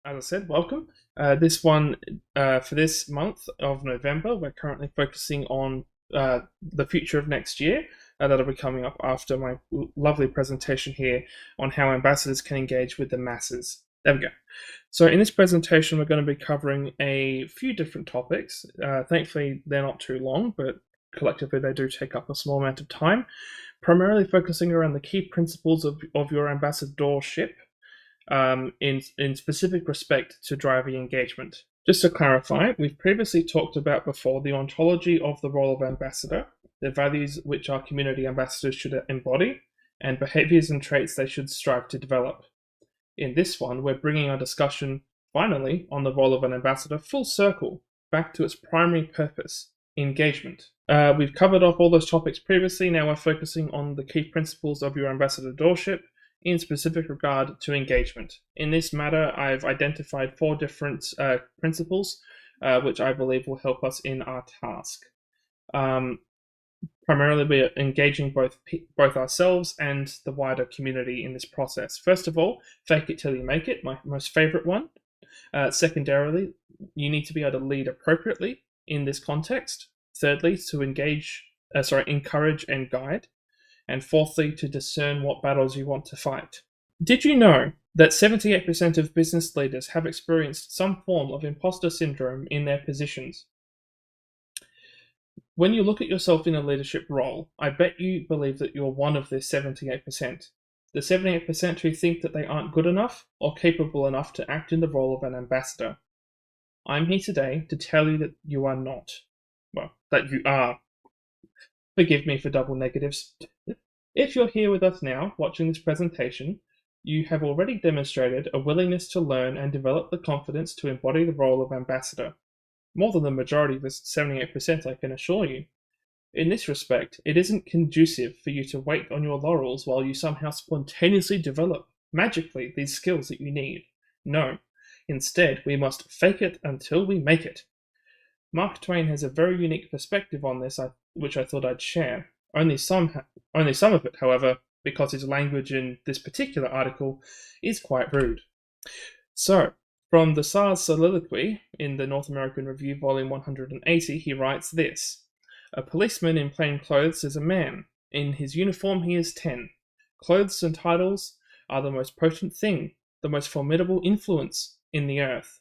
as I said, welcome. This one, for this month of November, we're currently focusing on the future of next year. That'll be coming up after my lovely presentation here on how ambassadors can engage with the masses. There we go. So in this presentation, we're going to be covering a few different topics. Thankfully, they're not too long, but collectively they do take up a small amount of time, primarily focusing around the key principles of your ambassadorship, in specific respect to driving engagement. Just to clarify, we've previously talked about before the ontology of the role of ambassador, the values which our community ambassadors should embody, and behaviors and traits they should strive to develop. In this one, we're bringing our discussion, finally, on the role of an ambassador full circle, back to its primary purpose, engagement. We've covered off all those topics previously. Now we're focusing on the key principles of your ambassadorship in specific regard to engagement. In this matter, I've identified 4 different principles, which I believe will help us in our task. Primarily, we're engaging both ourselves and the wider community in this process. First of all, fake it till you make it, my most favorite one. Secondarily, you need to be able to lead appropriately in this context. Thirdly, to encourage and guide. And fourthly, to discern what battles you want to fight. Did you know that 78% of business leaders have experienced some form of imposter syndrome in their positions? When you look at yourself in a leadership role, I bet you believe that you're one of this 78%. The 78% who think that they aren't good enough or capable enough to act in the role of an ambassador. I'm here today to tell you that you are not. Well, that you are. Forgive me for double negatives. If you're here with us now, watching this presentation, you have already demonstrated a willingness to learn and develop the confidence to embody the role of ambassador. More than the majority of this 78%, I can assure you. In this respect, it isn't conducive for you to wait on your laurels while you somehow spontaneously develop, magically, these skills that you need. No. Instead, we must fake it until we make it. Mark Twain has a very unique perspective on this, which I thought I'd share. Only some of it, however, because his language in this particular article is quite rude. So, from the Tsar's Soliloquy in the North American Review, volume 180, he writes this: "A policeman in plain clothes is a man. In his uniform he is 10. Clothes and titles are the most potent thing, the most formidable influence in the earth.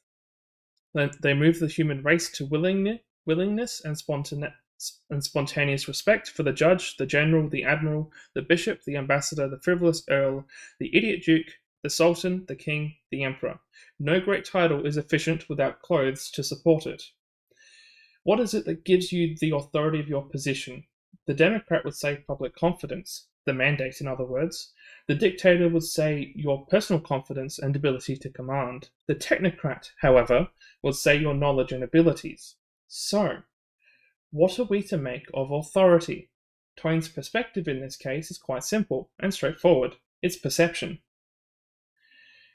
They move the human race to willingness and spontaneous respect for the judge, the general, the admiral, the bishop, the ambassador, the frivolous earl, the idiot duke, the sultan, the king, the emperor. No great title is efficient without clothes to support it." What is it that gives you the authority of your position? The Democrat would say public confidence, the mandate, in other words. The dictator would say your personal confidence and ability to command. The technocrat, however, would say your knowledge and abilities. So, what are we to make of authority? Twain's perspective in this case is quite simple and straightforward. It's perception.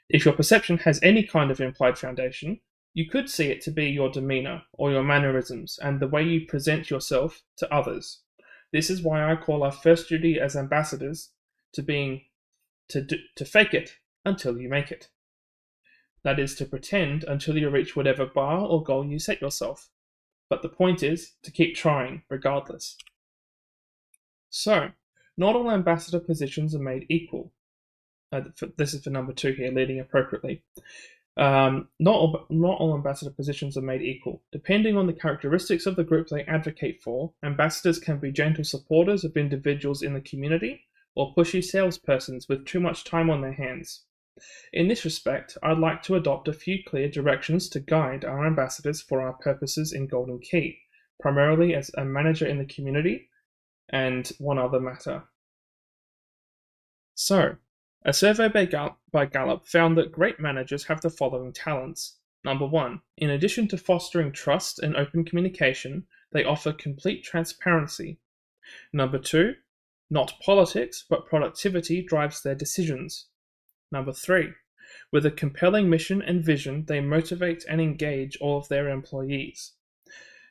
If your perception has any kind of implied foundation, you could see it to be your demeanor or your mannerisms and the way you present yourself to others. This is why I call our first duty as ambassadors to fake it until you make it. That is, to pretend until you reach whatever bar or goal you set yourself. But the point is to keep trying regardless. So, not all ambassador positions are made equal. This is for number 2 here, leading appropriately. Not all ambassador positions are made equal. Depending on the characteristics of the group they advocate for, ambassadors can be gentle supporters of individuals in the community or pushy salespersons with too much time on their hands. In this respect, I'd like to adopt a few clear directions to guide our ambassadors for our purposes in Golden Key, primarily as a manager in the community and one other matter. So, a survey by Gallup found that great managers have the following talents. Number 1, in addition to fostering trust and open communication, they offer complete transparency. Number 2, not politics, but productivity drives their decisions. Number 3, with a compelling mission and vision, they motivate and engage all of their employees.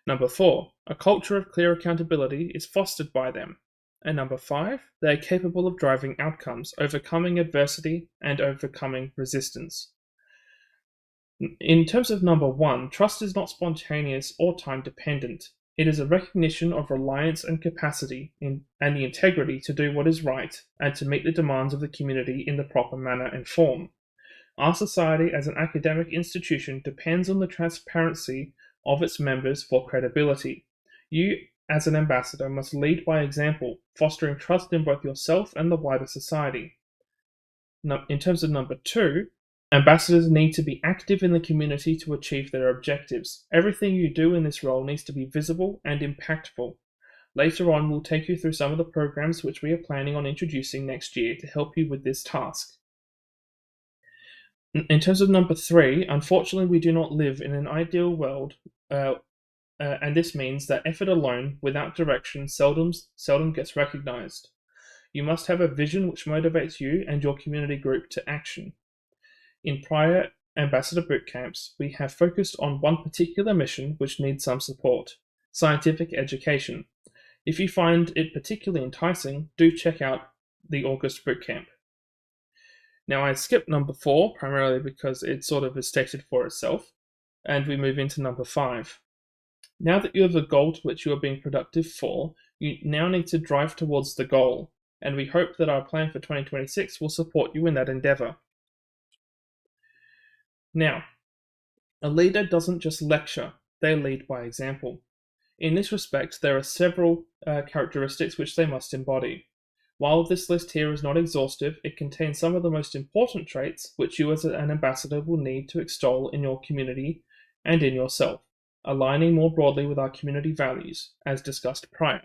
Number 4, a culture of clear accountability is fostered by them. And number 5, they are capable of driving outcomes, overcoming adversity, and overcoming resistance. In terms of number one, trust is not spontaneous or time dependent. It is a recognition of reliance and capacity and the integrity to do what is right and to meet the demands of the community in the proper manner and form. Our society as an academic institution depends on the transparency of its members for credibility. You, as an ambassador, must lead by example, fostering trust in both yourself and the wider society. In terms of number two, ambassadors need to be active in the community to achieve their objectives. Everything you do in this role needs to be visible and impactful. Later on, we'll take you through some of the programs which we are planning on introducing next year to help you with this task. In terms of number three, unfortunately, we do not live in an ideal world, and this means that effort alone, without direction, seldom gets recognized. You must have a vision which motivates you and your community group to action. In prior Ambassador Bootcamps, we have focused on one particular mission which needs some support: scientific education. If you find it particularly enticing, do check out the August Bootcamp. Now, I skipped number four, primarily because it sort of is stated for itself, and we move into number five. Now that you have a goal to which you are being productive for, you now need to drive towards the goal, and we hope that our plan for 2026 will support you in that endeavor. Now, a leader doesn't just lecture, they lead by example. In this respect, there are several characteristics which they must embody. While this list here is not exhaustive, it contains some of the most important traits which you as an ambassador will need to extol in your community and in yourself, aligning more broadly with our community values, as discussed prior.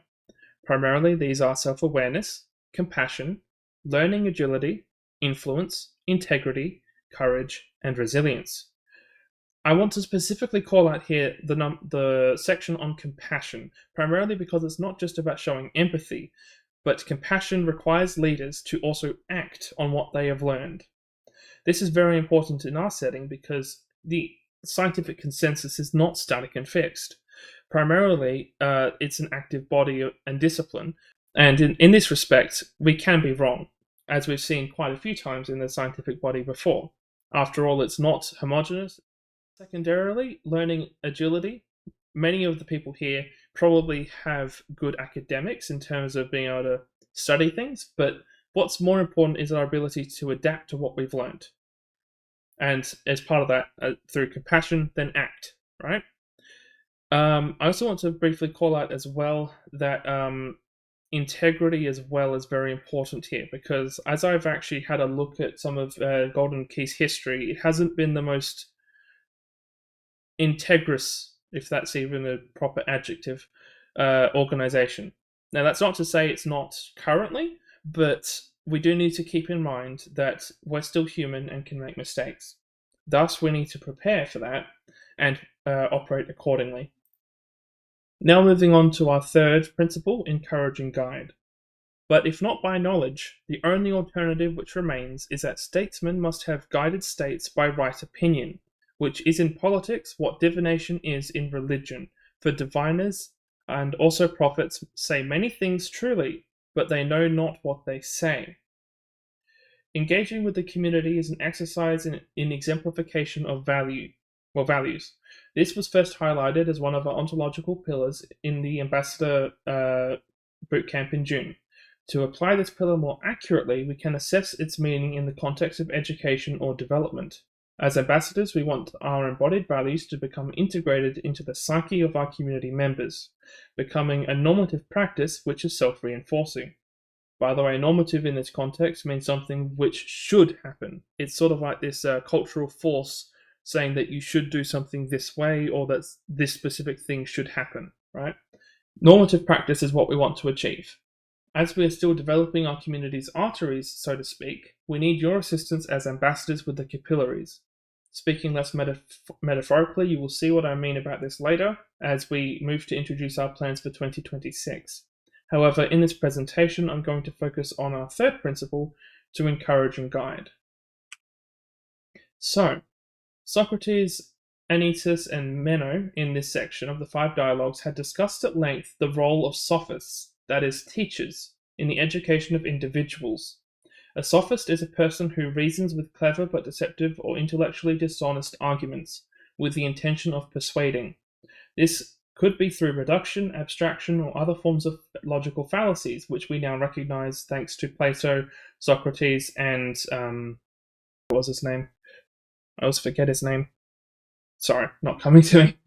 Primarily, these are self-awareness, compassion, learning agility, influence, integrity, courage, and resilience. I want to specifically call out here the section on compassion, primarily because it's not just about showing empathy, but compassion requires leaders to also act on what they have learned. This is very important in our setting because the scientific consensus is not static and fixed. Primarily, it's an active body and discipline, and in this respect, we can be wrong, as we've seen quite a few times in the scientific body before. After all, it's not homogeneous. Secondarily, learning agility. Many of the people here probably have good academics in terms of being able to study things, but what's more important is our ability to adapt to what we've learned. And as part of that, through compassion, then act, right? I also want to briefly call out as well that integrity as well is very important here, because as I've actually had a look at some of Golden Key's history, it hasn't been the most integrous, if that's even a proper adjective, organization. Now, that's not to say it's not currently, but we do need to keep in mind that we're still human and can make mistakes. Thus, we need to prepare for that and operate accordingly. Now moving on to our third principle, encourage and guide. But if not by knowledge, the only alternative which remains is that statesmen must have guided states by right opinion, which is in politics what divination is in religion. For diviners and also prophets say many things truly, but they know not what they say. Engaging with the community is an exercise in exemplification of values. This was first highlighted as one of our ontological pillars in the Ambassador Bootcamp in June. To apply this pillar more accurately, we can assess its meaning in the context of education or development. As ambassadors, we want our embodied values to become integrated into the psyche of our community members, becoming a normative practice which is self-reinforcing. By the way, normative in this context means something which should happen. It's sort of like this cultural force saying that you should do something this way or that this specific thing should happen, right? Normative practice is what we want to achieve. As we are still developing our community's arteries, so to speak, we need your assistance as ambassadors with the capillaries. Speaking less metaphorically, you will see what I mean about this later as we move to introduce our plans for 2026. However, in this presentation, I'm going to focus on our third principle, to encourage and guide. So, Socrates, Anytus, and Meno in this section of the 5 dialogues had discussed at length the role of sophists, that is, teachers, in the education of individuals. A sophist is a person who reasons with clever but deceptive or intellectually dishonest arguments with the intention of persuading. This could be through reduction, abstraction, or other forms of logical fallacies, which we now recognize thanks to Plato, Socrates, and what was his name? I always forget his name. Sorry, not coming to me.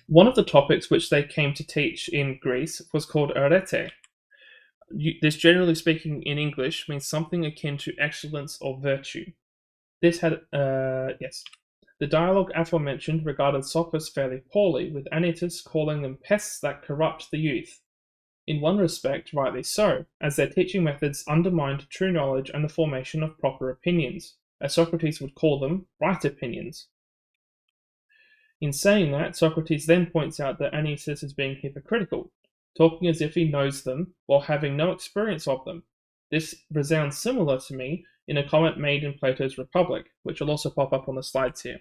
One of the topics which they came to teach in Greece was called arete. This, generally speaking in English, means something akin to excellence or virtue. This had, yes. The dialogue aforementioned regarded sophists fairly poorly, with Anytus calling them pests that corrupt the youth. In one respect, rightly so, as their teaching methods undermined true knowledge and the formation of proper opinions, as Socrates would call them, right opinions. In saying that, Socrates then points out that Anytus is being hypocritical, talking as if he knows them while having no experience of them. This resounds similar to me in a comment made in Plato's Republic, which will also pop up on the slides here.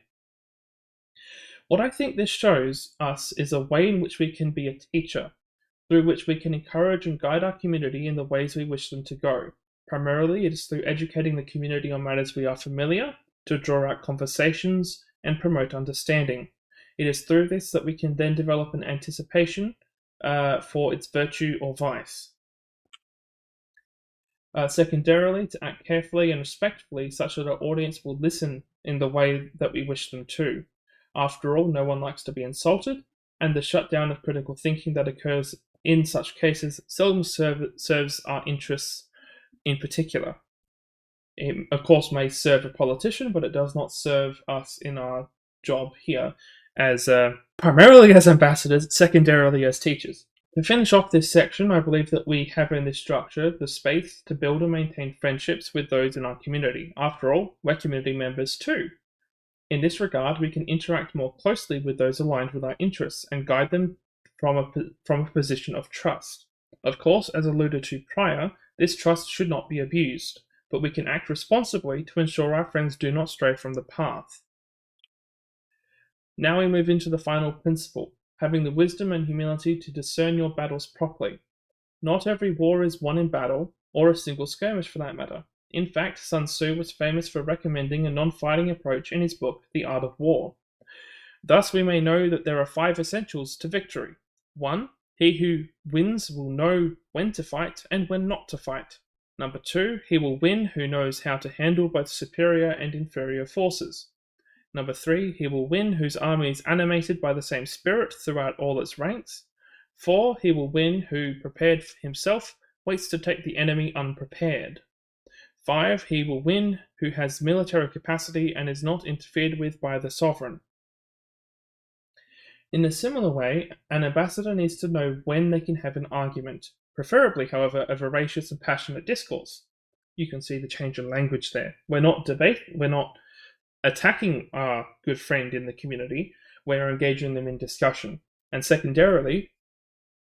What I think this shows us is a way in which we can be a teacher, through which we can encourage and guide our community in the ways we wish them to go. Primarily, it is through educating the community on matters we are familiar, to draw out conversations, and promote understanding. It is through this that we can then develop an anticipation for its virtue or vice. Secondarily, to act carefully and respectfully such that our audience will listen in the way that we wish them to. After all, no one likes to be insulted, and the shutdown of critical thinking that occurs in such cases seldom serves our interests in particular. It, of course, may serve a politician, but it does not serve us in our job here as primarily as ambassadors, secondarily as teachers. To finish off this section, I believe that we have in this structure the space to build and maintain friendships with those in our community. After all, we're community members too. In this regard, we can interact more closely with those aligned with our interests and guide them from a position of trust. Of course, as alluded to prior, this trust should not be abused, but we can act responsibly to ensure our friends do not stray from the path. Now we move into the final principle, having the wisdom and humility to discern your battles properly. Not every war is won in battle, or a single skirmish for that matter. In fact, Sun Tzu was famous for recommending a non-fighting approach in his book, The Art of War. Thus we may know that there are 5 essentials to victory. 1. He who wins will know when to fight and when not to fight. Number 2. He will win who knows how to handle both superior and inferior forces. Number 3. He will win whose army is animated by the same spirit throughout all its ranks. 4. He will win who, prepared himself, waits to take the enemy unprepared. 5. He will win who has military capacity and is not interfered with by the sovereign. In a similar way, an ambassador needs to know when they can have an argument, preferably, however, a voracious and passionate discourse. You can see the change in language there. We're not attacking our good friend in the community, we're engaging them in discussion. And secondarily,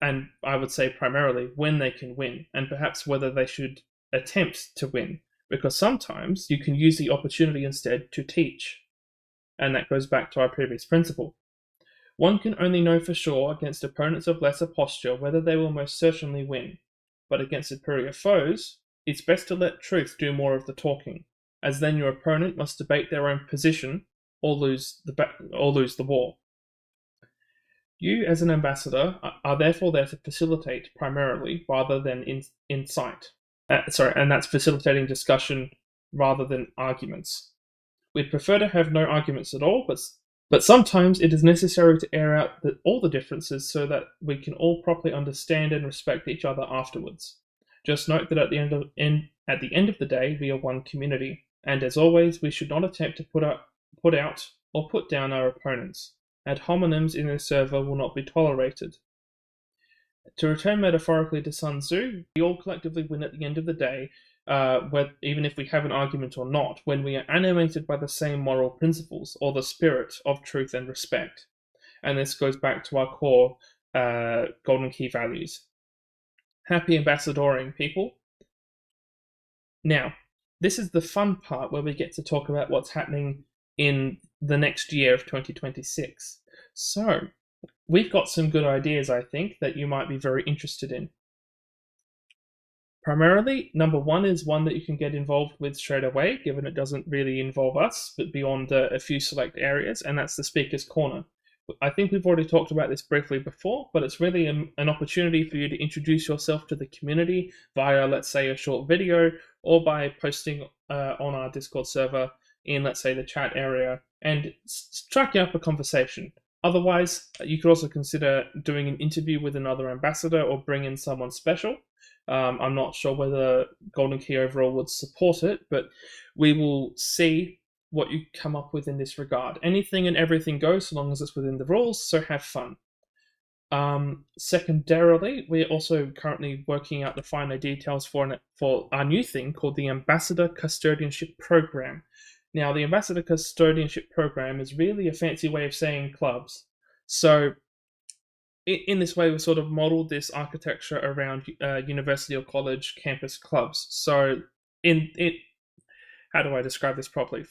and I would say primarily, when they can win, and perhaps whether they should attempt to win, because sometimes you can use the opportunity instead to teach. And that goes back to our previous principle. One can only know for sure against opponents of lesser posture whether they will most certainly win, but against superior foes, it's best to let truth do more of the talking, as then your opponent must debate their own position or lose the war. You, as an ambassador, are therefore there to facilitate primarily rather than incite. And that's facilitating discussion rather than arguments. We'd prefer to have no arguments at all, but sometimes it is necessary to air out all the differences so that we can all properly understand and respect each other afterwards. Just note that at the end of the day, we are one community, and as always, we should not attempt to put out or put down our opponents. Ad hominems in this server will not be tolerated. To return metaphorically to Sun Tzu, we all collectively win at the end of the day, even if we have an argument or not, when we are animated by the same moral principles or the spirit of truth and respect. And this goes back to our core golden key values. Happy ambassadoring, people. Now, this is the fun part where we get to talk about what's happening in the next year of 2026. So, we've got some good ideas, I think, that you might be very interested in. Primarily, number one is one that you can get involved with straight away, given it doesn't really involve us, but beyond a few select areas, and that's the Speaker's Corner. I think we've already talked about this briefly before, but it's really an opportunity for you to introduce yourself to the community via, let's say, a short video, or by posting on our Discord server in, let's say, the chat area, and striking up a conversation. Otherwise, you could also consider doing an interview with another ambassador or bring in someone special. I'm not sure whether Golden Key overall would support it, but we will see what you come up with in this regard. Anything and everything goes so long as it's within the rules, so have fun. Secondarily, we're also currently working out the finer details for our new thing called the Ambassador Custodianship Program. Now, the Ambassador Custodianship Program is really a fancy way of saying clubs. So in this way, we've sort of modeled this architecture around university or college campus clubs. So how do I describe this properly?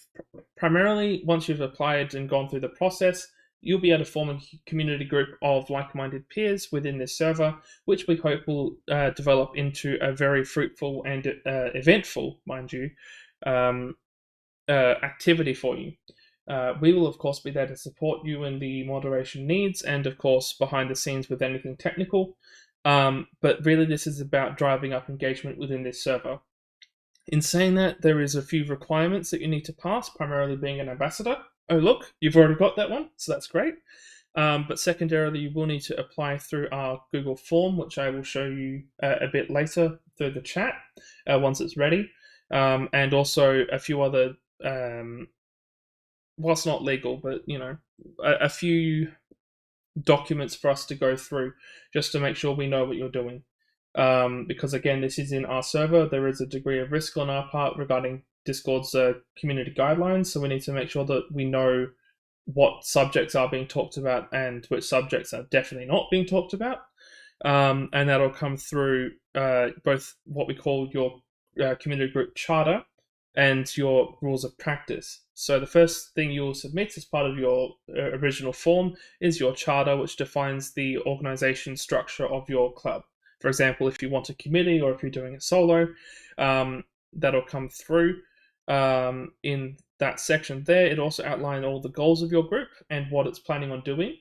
Primarily, once you've applied and gone through the process, you'll be able to form a community group of like-minded peers within this server, which we hope will develop into a very fruitful and eventful, mind you, activity for you. We will, of course, be there to support you in the moderation needs and, of course, behind the scenes with anything technical. But really, this is about driving up engagement within this server. In saying that, there is a few requirements that you need to pass, primarily being an ambassador. Oh, look, you've already got that one, so that's great. But secondarily, you will need to apply through our Google form, which I will show you a bit later through the chat once it's ready. And also a few other, whilst not legal, but, a few documents for us to go through just to make sure we know what you're doing. Because again, this is in our server. There is a degree of risk on our part regarding Discord's community guidelines, so we need to make sure that we know what subjects are being talked about and which subjects are definitely not being talked about. And that'll come through both what we call your community group charter and your rules of practice. So the first thing you will submit as part of your original form is your charter, which defines the organization structure of your club. For example, if you want a committee or if you're doing a solo, that'll come through in that section there. It also outlines all the goals of your group and what it's planning on doing.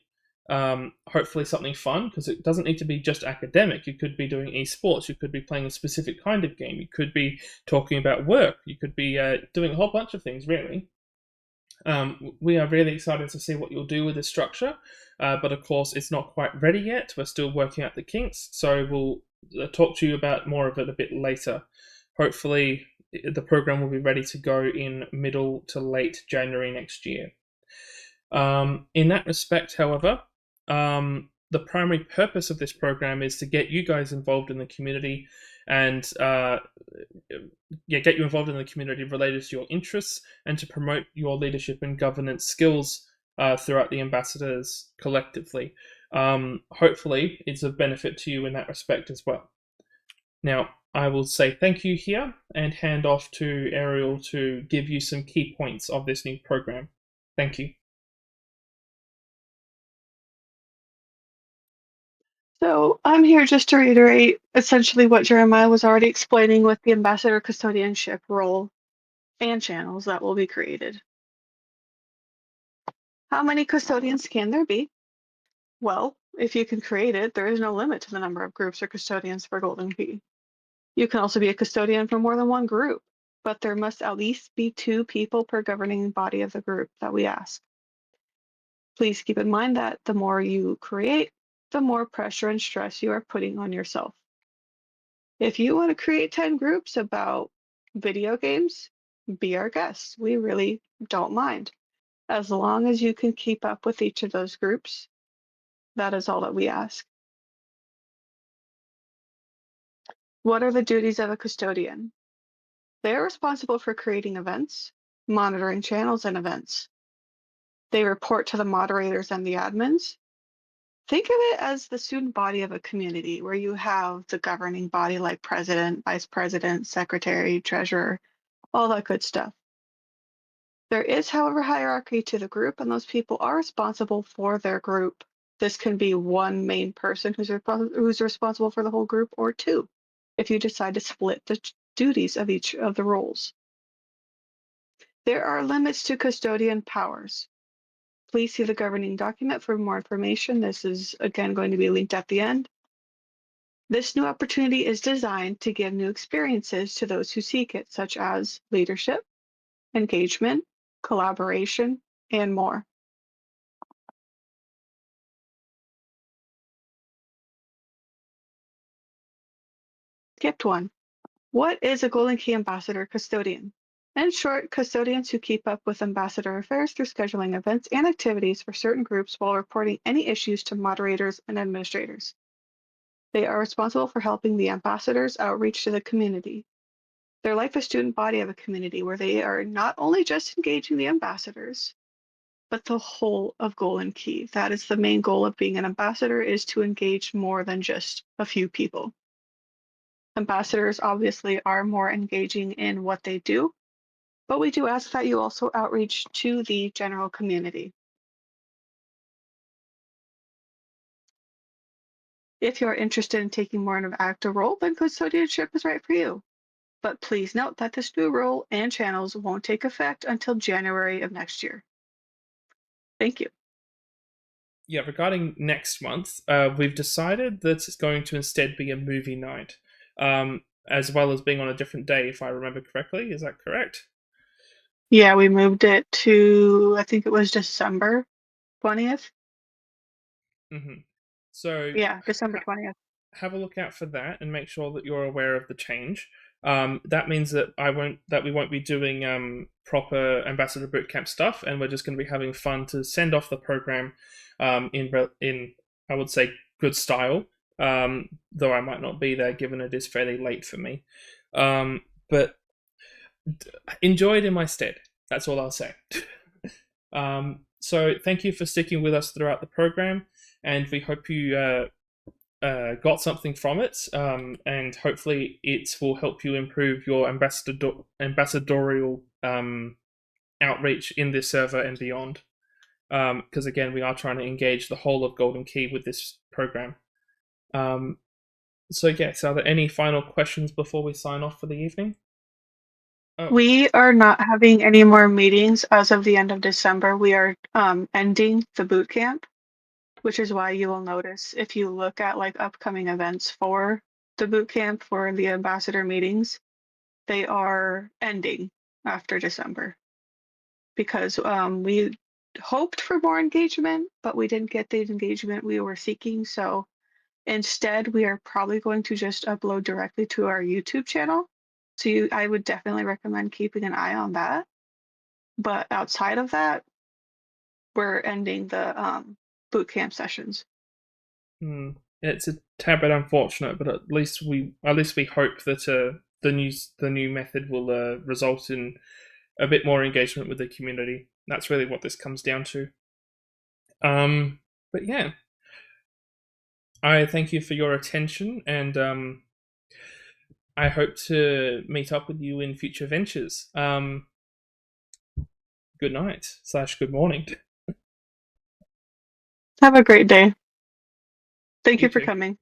Hopefully something fun, because it doesn't need to be just academic. You could be doing esports, you could be playing a specific kind of game, you could be talking about work, you could be doing a whole bunch of things, really. We are really excited to see what you'll do with this structure, but of course it's not quite ready yet. We're still working out the kinks, so we'll talk to you about more of it a bit later. Hopefully the program will be ready to go in middle to late January next year. In that respect, however, the primary purpose of this program is to get you guys involved in the community and get you involved in the community related to your interests and to promote your leadership and governance skills throughout the ambassadors collectively. Hopefully, it's of benefit to you in that respect as well. Now, I will say thank you here and hand off to Ariel to give you some key points of this new program. Thank you. So I'm here just to reiterate essentially what Jeremiah was already explaining with the Ambassador Custodianship role and channels that will be created. How many custodians can there be? Well, if you can create it, there is no limit to the number of groups or custodians for Golden Key. You can also be a custodian for more than one group, but there must at least be 2 people per governing body of the group that we ask. Please keep in mind that the more you create, the more pressure and stress you are putting on yourself. If you want to create 10 groups about video games, be our guest. We really don't mind. As long as you can keep up with each of those groups, that is all that we ask. What are the duties of a custodian? They are responsible for creating events, monitoring channels and events. They report to the moderators and the admins. Think of it as the student body of a community where you have the governing body like president, vice president, secretary, treasurer, all that good stuff. There is, however, hierarchy to the group, and those people are responsible for their group. This can be one main person who's responsible for the whole group, or 2. if you decide to split the duties of each of the roles. There are limits to custodian powers. Please see the governing document for more information. This is again going to be linked at the end. This new opportunity is designed to give new experiences to those who seek it, such as leadership, engagement, collaboration, and more. Skipped one. What is a Golden Key Ambassador Custodian? In short, custodians who keep up with ambassador affairs through scheduling events and activities for certain groups while reporting any issues to moderators and administrators. They are responsible for helping the ambassadors outreach to the community. They're like the student body of a community where they are not only just engaging the ambassadors, but the whole of Golden Key. That is the main goal of being an ambassador, is to engage more than just a few people. Ambassadors obviously are more engaging in what they do, but we do ask that you also outreach to the general community. If you're interested in taking more of an active role, then custodianship is right for you. But please note that this new role and channels won't take effect until January of next year. Thank you. Yeah, regarding next month, we've decided that it's going to instead be a movie night, as well as being on a different day, if I remember correctly. Is that correct? Yeah, we moved it to, I think it was December 20th. Mm-hmm. So Yeah, December 20th. have a look out for that and make sure that you're aware of the change. That means that we won't be doing proper Ambassador Bootcamp stuff, and we're just going to be having fun to send off the program in I would say good style. Though I might not be there, given it is fairly late for me. But enjoy it in my stead. That's all I'll say. So thank you for sticking with us throughout the program, and we hope you got something from it, and hopefully it will help you improve your ambassadorial outreach in this server and beyond. Because again, we are trying to engage the whole of Golden Key with this program. So yes, are there any final questions before we sign off for the evening? Oh. We are not having any more meetings as of the end of December. We are ending the boot camp, which is why you will notice if you look at like upcoming events for the boot camp for the ambassador meetings, they are ending after December because we hoped for more engagement, but we didn't get the engagement we were seeking. So instead, we are probably going to just upload directly to our YouTube channel. So I would definitely recommend keeping an eye on that. But outside of that, we're ending the boot camp sessions. It's a tad bit unfortunate, but at least we hope that the new method will result in a bit more engagement with the community. That's really what this comes down to. But yeah, I thank you for your attention, and I hope to meet up with you in future ventures. Good night / good morning. Have a great day. Thank you for too. coming.